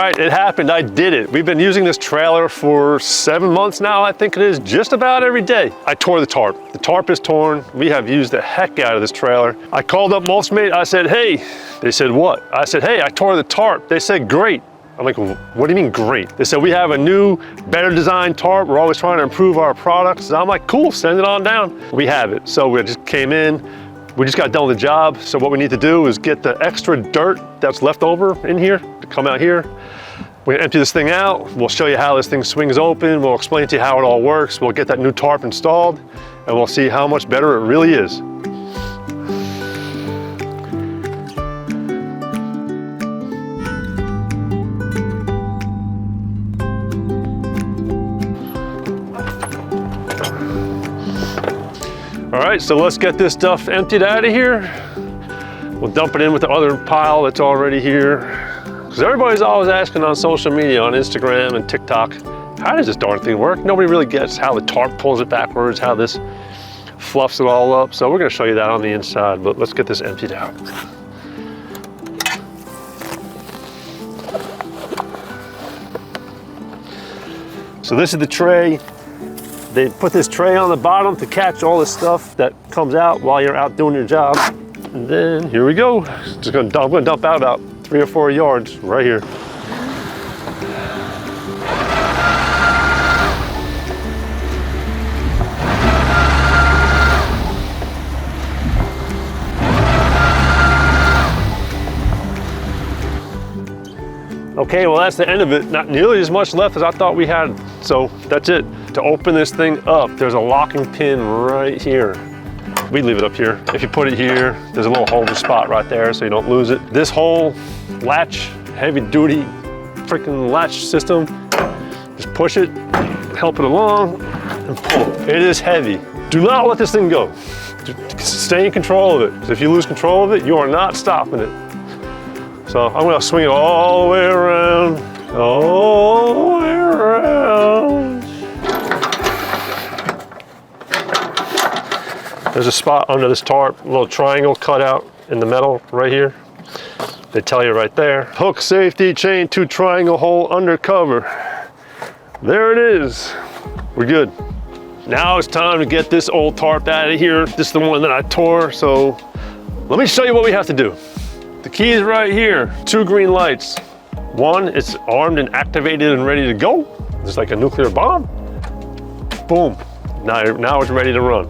right, it happened, I did it. We've been using this trailer for 7 months now, I think it is, just about every day. I tore the tarp. The tarp is torn. We have used the heck out of this trailer. I called up Mulch Mate, I said, hey. They said, what? I said, hey, I tore the tarp. They said, great. I'm like, what do you mean great? They said, we have a new, better designed tarp. We're always trying to improve our products. I'm like, cool, send it on down. We have it. So we just came in. We just got done with the job. So what we need to do is get the extra dirt that's left over in here to come out here. We're gonna empty this thing out. We'll show you how this thing swings open. We'll explain to you how it all works. We'll get that new tarp installed and we'll see how much better it really is. All right, so let's get this stuff emptied out of here. We'll dump it in with the other pile that's already here. Because everybody's always asking on social media, on Instagram and TikTok, how does this darn thing work? Nobody really gets how the tarp pulls it backwards, how this fluffs it all up. So we're gonna show you that on the inside, but let's get this emptied out. So this is the tray. They put this tray on the bottom to catch all this stuff that comes out while you're out doing your job. And then here we go. I'm gonna dump out about 3 or 4 yards right here. Okay, well that's the end of it. Not nearly as much left as I thought we had. So that's it. To open this thing up, there's a locking pin right here. We leave it up here. If you put it here, there's a little holder spot right there so you don't lose it. This whole latch, heavy duty freaking latch system, just push it, help it along, and pull. It is heavy. Do not let this thing go. Stay in control of it. If you lose control of it, you are not stopping it. So I'm gonna swing it all the way around, all the way around. There's a spot under this tarp, a little triangle cut out in the metal right here. They tell you right there. Hook safety chain to triangle hole under cover. There it is. We're good. Now it's time to get this old tarp out of here. This is the one that I tore, so let me show you what we have to do. The key is right here, 2 green lights. One, it's armed and activated and ready to go. It's like a nuclear bomb. Boom, now it's ready to run.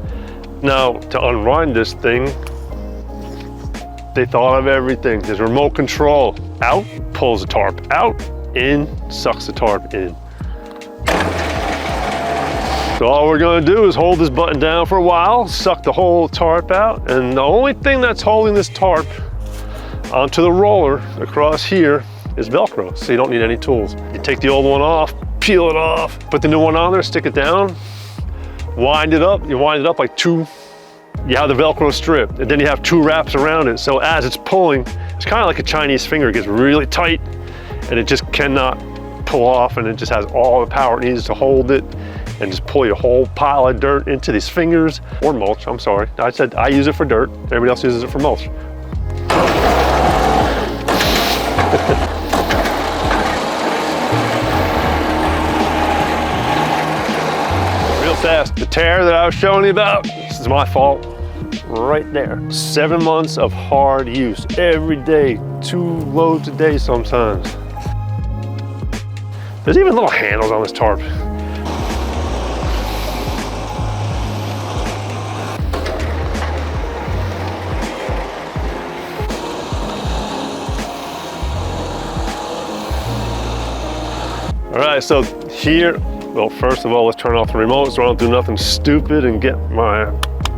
Now, to unwind this thing, they thought of everything. There's remote control. Out, pulls the tarp out, in, sucks the tarp in. So all we're gonna do is hold this button down for a while, suck the whole tarp out, and the only thing that's holding this tarp onto the roller across here is Velcro, so you don't need any tools. You take the old one off, peel it off, put the new one on there, stick it down, wind it up. You wind it up like 2, you have the Velcro strip, and then you have 2 wraps around it. So as it's pulling, it's kind of like a Chinese finger. It gets really tight, and it just cannot pull off, and it just has all the power it needs to hold it, and just pull your whole pile of dirt into these fingers, or mulch, I'm sorry. I said I use it for dirt, everybody else uses it for mulch. Real fast, the tear that I was showing you about, this is my fault, right there. 7 months of hard use, every day, 2 loads a day sometimes. There's even little handles on this tarp. All right, so here, well, first of all, let's turn off the remote so I don't do nothing stupid and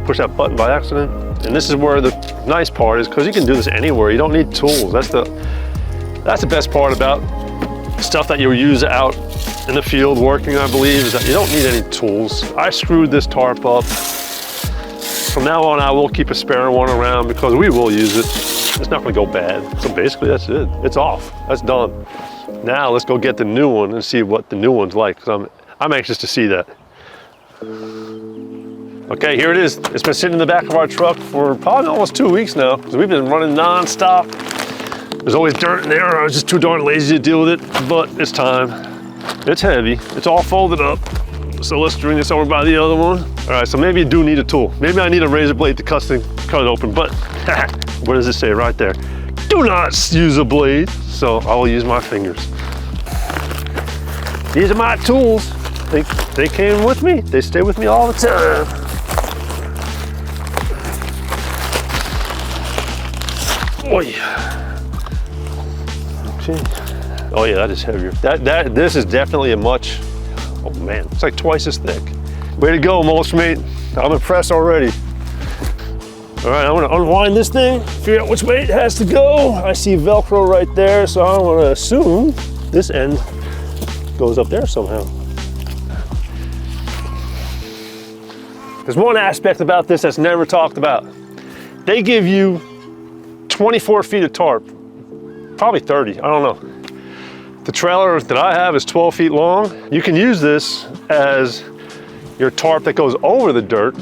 push that button by accident. And this is where the nice part is, because you can do this anywhere. You don't need tools. That's the best part about stuff that you use out in the field working, I believe, is that you don't need any tools. I screwed this tarp up. From now on, I will keep a spare one around because we will use it. It's not gonna go bad. So basically that's it. It's off, that's done. Now let's go get the new one and see what the new one's like, because I'm anxious to see that. Okay, here it is. It's been sitting in the back of our truck for probably almost 2 weeks now, because we've been running non-stop. There's always dirt in there. I was just too darn lazy to deal with it, but it's time. It's heavy. It's all folded up. So let's bring this over by the other one. All right, so maybe you do need a tool. Maybe I need a razor blade to cut it open, but what does it say right there? Do not use a blade. So I will use my fingers. These are my tools. They came with me. They stay with me all the time. Oh yeah. Okay. Oh yeah, that is heavier. This is definitely a much. Oh man, it's like twice as thick. Way to go, Mulch Mate. I'm impressed already. All right, I'm gonna unwind this thing, figure out which way it has to go. I see Velcro right there, so I'm gonna assume this end goes up there somehow. There's one aspect about this that's never talked about. They give you 24 feet of tarp, probably 30, I don't know. The trailer that I have is 12 feet long. You can use this as your tarp that goes over the dirt,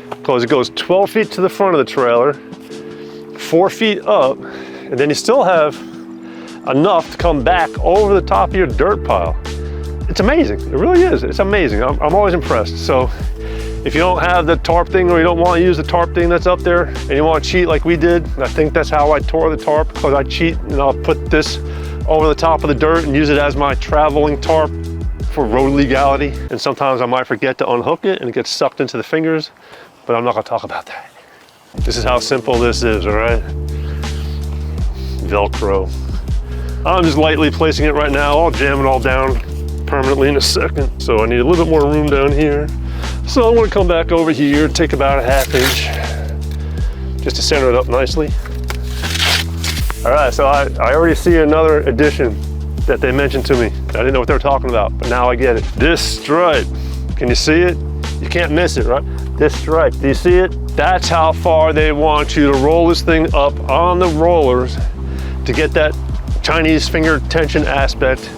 because it goes 12 feet to the front of the trailer, 4 feet up, and then you still have enough to come back over the top of your dirt pile. It's amazing, it really is, it's amazing. I'm always impressed. So if you don't have the tarp thing, or you don't want to use the tarp thing that's up there, and you want to cheat like we did, and I think that's how I tore the tarp, because I cheat and I'll put this over the top of the dirt and use it as my traveling tarp for road legality. And sometimes I might forget to unhook it and it gets sucked into the fingers, but I'm not gonna talk about that. This is how simple this is, all right? Velcro. I'm just lightly placing it right now. I'll jam it all down permanently in a second. So I need a little bit more room down here. So I'm gonna come back over here, take about a ½ inch, just to center it up nicely. All right, so I already see another addition that they mentioned to me. I didn't know what they were talking about, but now I get it. This stripe, can you see it? You can't miss it, right? This stripe, do you see it? That's how far they want you to roll this thing up on the rollers to get that Chinese finger tension aspect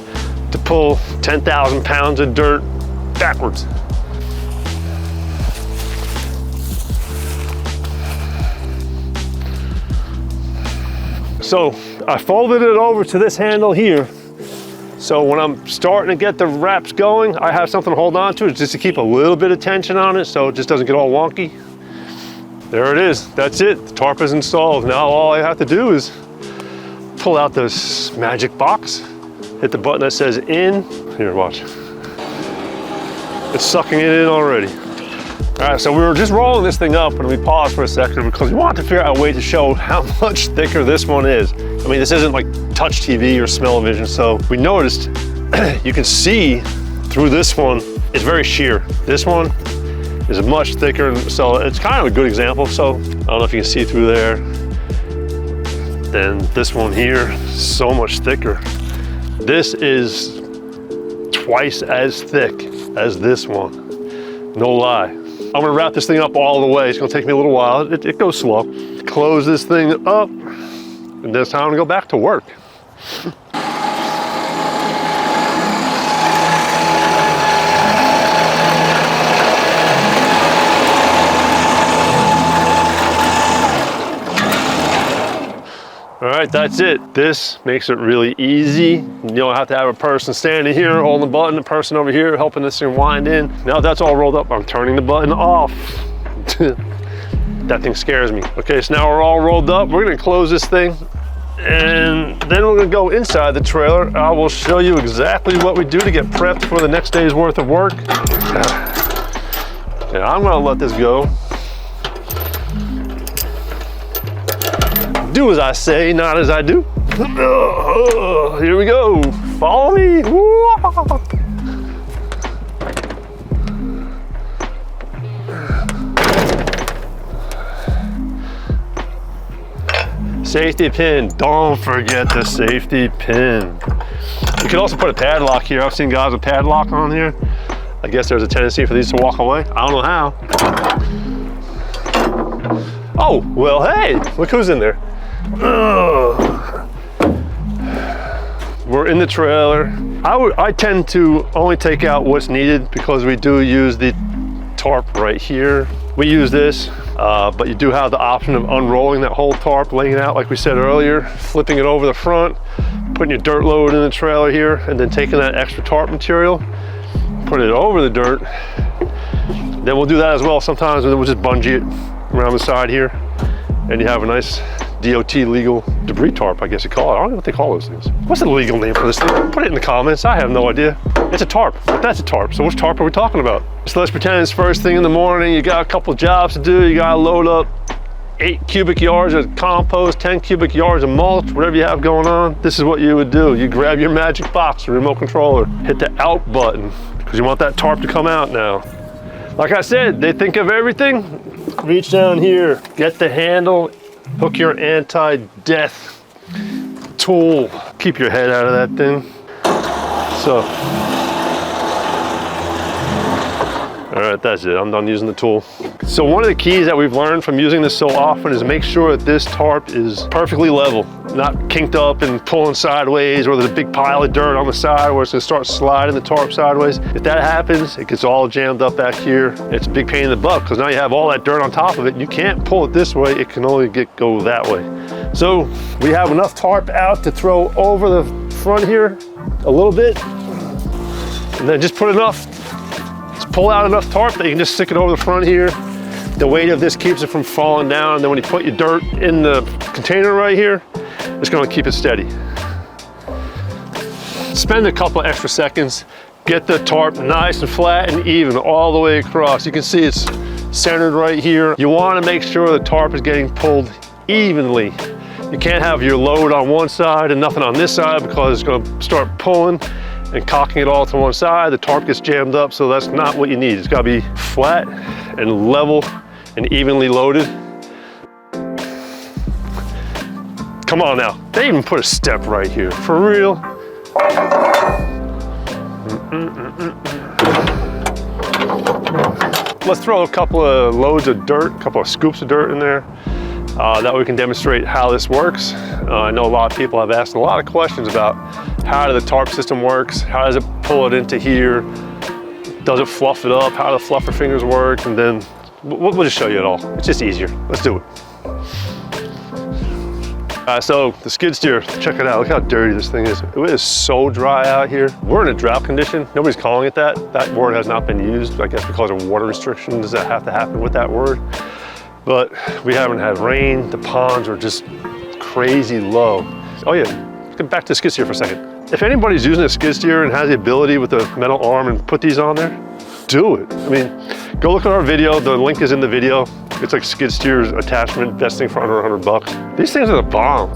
to pull 10,000 pounds of dirt backwards. So I folded it over to this handle here. So when I'm starting to get the wraps going, I have something to hold on to just to keep a little bit of tension on it so it just doesn't get all wonky. There it is, that's it. The tarp is installed. Now all I have to do is pull out this magic box, hit the button that says in. Here, watch. It's sucking it in already. All right, so we were just rolling this thing up and we paused for a second because we wanted to figure out a way to show how much thicker this one is. I mean, this isn't like touch TV or smell-o-vision, so we noticed you can see through this one, it's very sheer. This one is much thicker, so it's kind of a good example. So I don't know if you can see through there. Then this one here, so much thicker. This is twice as thick as this one, no lie. I'm gonna wrap this thing up all the way. It's gonna take me a little while. It goes slow. Close this thing up, and then it's time to go back to work. All right, that's it. This makes it really easy. You don't have to have a person standing here holding the button, a person over here helping this thing wind in. Now that's all rolled up, I'm turning the button off. That thing scares me. Okay, so now we're all rolled up. We're gonna close this thing and then we're gonna go inside the trailer. I will show you exactly what we do to get prepped for the next day's worth of work. Okay, I'm gonna let this go. Do as I say, not as I do. Here we go. Follow me. Safety pin. Don't forget the safety pin. You can also put a padlock here. I've seen guys with padlock on here. I guess there's a tendency for these to walk away. I don't know how. Oh, well, hey, look who's in there. We're in the trailer. I tend to only take out what's needed because we do use the tarp right here. We use this But you do have the option of unrolling that whole tarp, laying it out like we said earlier, flipping it over the front, putting your dirt load in the trailer here, and then taking that extra tarp material, putting it over the dirt. Then we'll do that as well sometimes, and then we'll just bungee it around the side here, and you have a nice DOT legal debris tarp, I guess you call it. I don't know what they call those things. What's the legal name for this thing? Put it in the comments. I have no idea. It's a tarp, but that's a tarp. So which tarp are we talking about? So let's pretend it's first thing in the morning. You got a couple of jobs to do. You got to load up 8 cubic yards of compost, 10 cubic yards of mulch, whatever you have going on. This is what you would do. You grab your magic box, or remote controller, hit the out button, because you want that tarp to come out now. Like I said, they think of everything. Reach down here, get the handle, hook your anti-death tool. Keep your head out of that thing. So, all right, that's it. I'm done using the tool. So one of the keys that we've learned from using this so often is make sure that this tarp is perfectly level, not kinked up and pulling sideways, or there's a big pile of dirt on the side where it's gonna start sliding the tarp sideways. If that happens, it gets all jammed up back here. It's a big pain in the butt, because now you have all that dirt on top of it. You can't pull it this way, it can only go that way. So we have enough tarp out to throw over the front here a little bit, and then just put enough, just pull out enough tarp that you can just stick it over the front here. The weight of this keeps it from falling down, and then when you put your dirt in the container right here, it's gonna keep it steady. Spend a couple extra seconds, get the tarp nice and flat and even all the way across. You can see it's centered right here. You wanna make sure the tarp is getting pulled evenly. You can't have your load on one side and nothing on this side, because it's gonna start pulling and cocking it all to one side. The tarp gets jammed up, so that's not what you need. It's gotta be flat and level and evenly loaded. Come on now, they even put a step right here, for real. Let's throw a couple of loads of dirt, a couple of scoops of dirt in there. That way we can demonstrate how this works. I know a lot of people have asked a lot of questions about how the tarp system works, how does it pull it into here, does it fluff it up, how do the fluffer fingers work, and then we'll just show you it all. It's just easier. Let's do it. So the skid steer, check it out. Look how dirty this thing is. It is so dry out here. We're in a drought condition. Nobody's calling it that. That word has not been used, I guess because of water restrictions that have to happen with that word. But we haven't had rain. The ponds are just crazy low. Oh yeah, let's get back to the skid steer for a second. If anybody's using a skid steer and has the ability with a metal arm and put these on there, do it. I mean, go look at our video. The link is in the video. It's like skid steers attachment, best thing for under 100 bucks. These things are the bomb.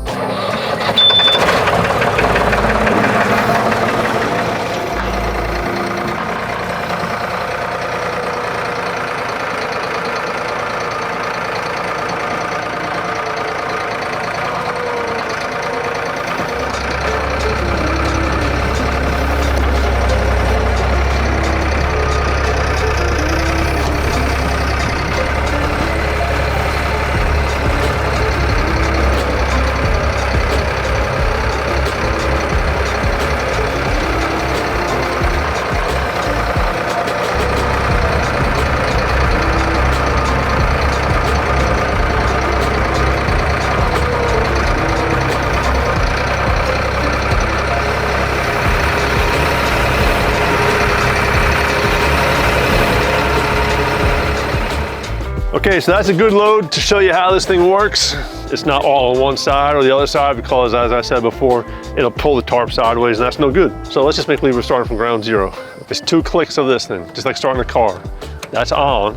Okay, so that's a good load to show you how this thing works. It's not all on one side or the other side, because as I said before, it'll pull the tarp sideways, and that's no good. So let's just make believe we're starting from ground zero. It's 2 clicks of this thing, just like starting a car. That's on.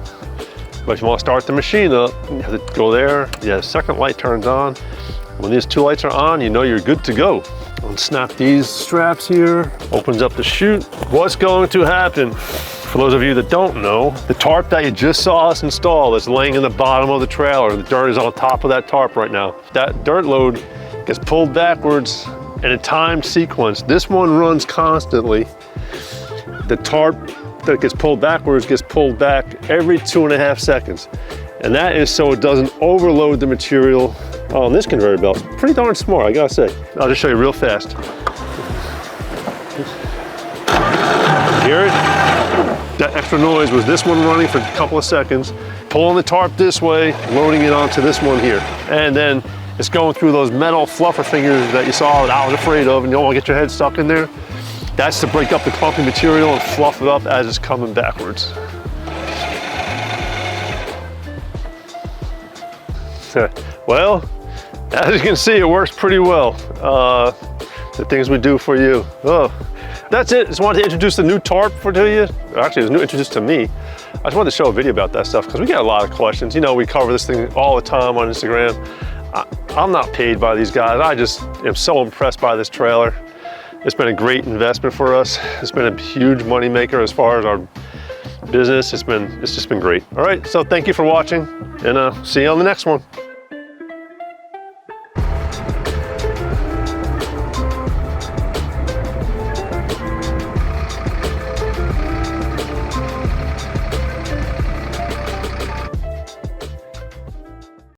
But if you want to start the machine up, you have to go there. Yeah, the second light turns on. When these 2 lights are on, you know you're good to go. Unsnap these straps here, opens up the chute. What's going to happen? For those of you that don't know, the tarp that you just saw us install that's laying in the bottom of the trailer, the dirt is on top of that tarp right now. That dirt load gets pulled backwards in a timed sequence. This one runs constantly. The tarp that gets pulled backwards gets pulled back every 2.5 seconds. And that is so it doesn't overload the material on this conveyor belt. It's pretty darn smart, I gotta say. I'll just show you real fast. Hear it? That extra noise was this one running for a couple of seconds, pulling the tarp this way, loading it onto this one here. And then it's going through those metal fluffer fingers that you saw that I was afraid of, and you don't want to get your head stuck in there. That's to break up the clumpy material and fluff it up as it's coming backwards. Well, as you can see, it works pretty well. The things we do for you. Oh, that's it. Just wanted to introduce the new tarp to you. Actually, it was new introduced to me. I just wanted to show a video about that stuff because we get a lot of questions. You know, we cover this thing all the time on Instagram. I'm not paid by these guys. I just am so impressed by this trailer. It's been a great investment for us. It's been a huge money maker as far as our business. It's just been great. All right, so thank you for watching, and see you on the next one.